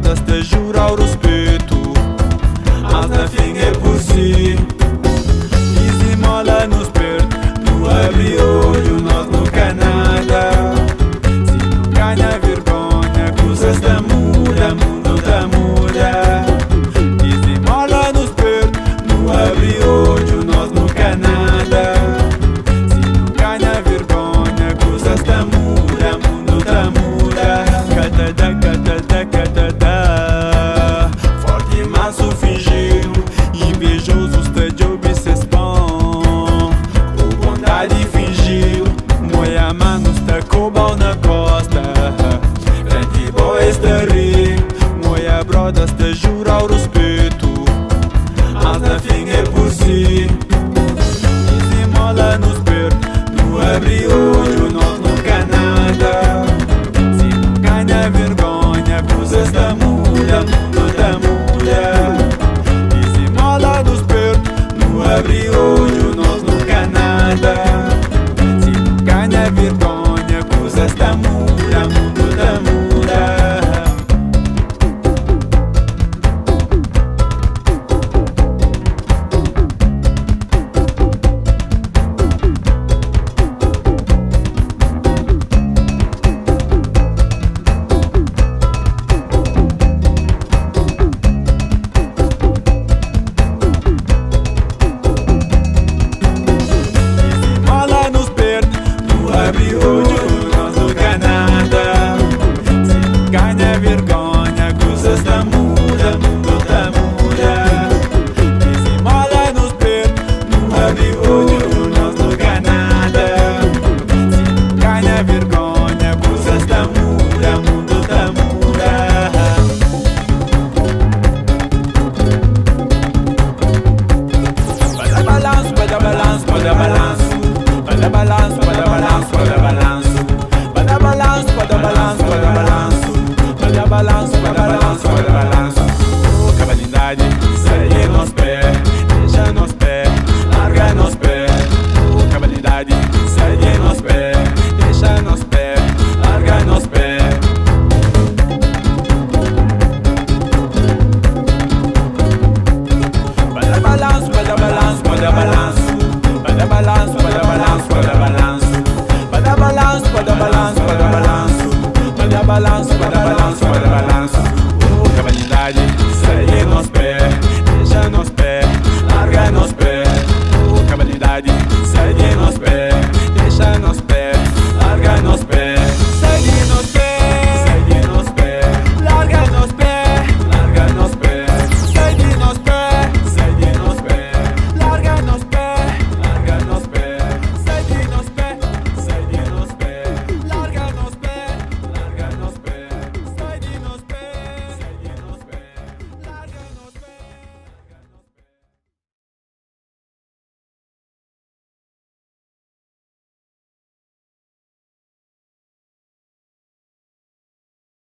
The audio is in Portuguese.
brothers te jura o respeito, mas na fim é por si. E se mola nos perde, não abre olho, nós nunca nada. Se não ganha vergonha, coisas da muda, mundo da muda. E se mola nos perde, não abre olho, nós nunca nada. Se não ganha vergonha, coisas da muda, mundo da muda. Catada, catada, catada. Forte manso fingiu, invejoso está obsessão. Com vontade fingiu, moia mano está cobal na costa. Frente boa está rir, moia brothers te jura o respeito, mas na fim é por si. E se mola nos perde, não abre olho, nós nunca nada. Se não ganha vergonha, coisas da muda.